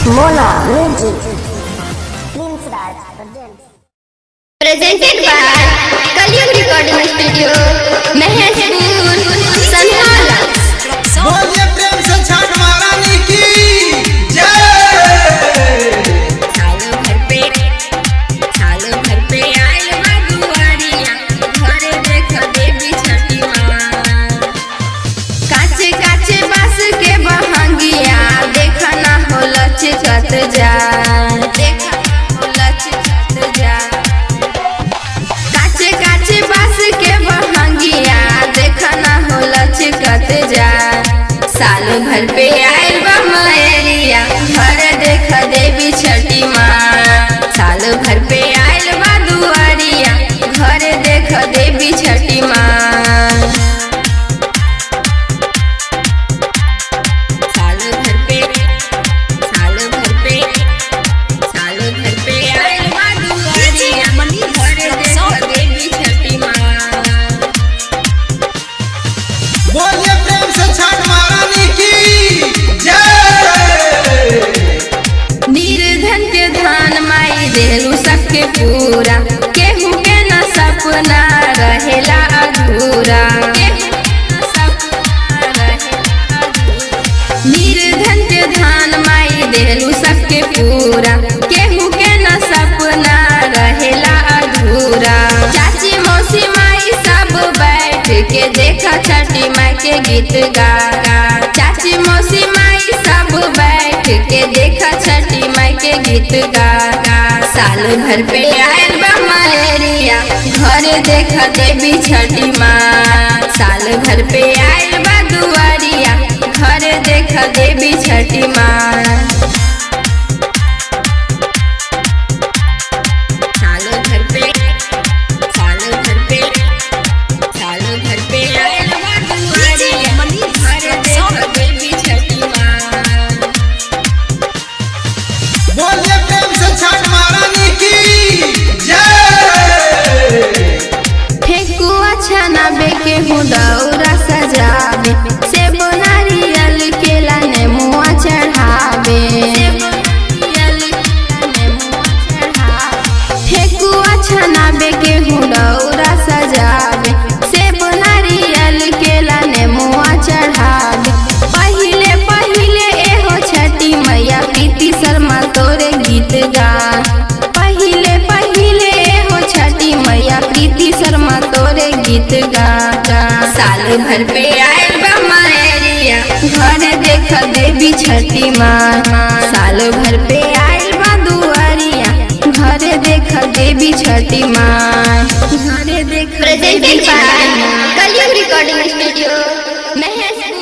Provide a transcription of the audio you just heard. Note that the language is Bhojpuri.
Mona Music. Presented by Kaliyug Recording Studio, Maheshpur, Sanhala। बोलिए प्रेम से छठ महारानी की जय। साल भर पे आयल बा दुआरिया, घरे देख देवी छठी माँ। काचे काचे बांस के बहंगिया, देखा ना हो लचकत जा, देखा ना हो लचकत जा। काचे काचे बांस के बहंगिया, देखा ना हो लचकत जा। साल भर पे आयल बा मयरिया, घर देख देवी छठी माँ। साल भर पे आयल बा दुआरिया, घर देख देवी छठी माँ। साल भर पे आयल बा दुआरिया, घर देख देवी छठी माँ। बोलिए प्रेम से छठ महारानी की जय। निर्धन के धान माई देलू सबके पूरा, केहू के न सपना रहेला अधूरा। निर्धन के धान माई देलू सबके पूरा, केहू के न सपना रहेला अधूरा। चाची मौसी माई सब बैठ के देखा छठी माई के गीत गा। चाची मौसी माई सब बैठ के देखा छठी माई के गीत गा। साल भर पे आयल बा मयरिया, घर देखा देवी छठी माँ। साल भर पे आयल बा दुआरिया, घर देखा देवी छठी माँ। साल भर पे आयल बा दुआरिया, घर देखा देवी छठी माँ। बोलिए प्रेम से छठ महारानी की जय। ठेकुआ छना बेके हूँ दौरा सजावे, सेब नारियल केला नेमुआ चढ़ावे। ठेकुआ छना बेके हूँ दौरा सजावे, सेब नारियल केला नेमुआ चढ़ावे। पहिले पहिले एहो छठी मैया, प्रीति शर्मा तोरे गीत गा। पहिले पहिले एहो छठी मैया, प्रीति शर्मा तोरे गीत गा। साल भर पे आयल बा मयरिया, घर देख देवी छठी माँ। साल भर पे आयल बा दुआरिया, घर देख देवी छठी माँ। घर देख। Presented by Kalyug recording studio, Maheshpur.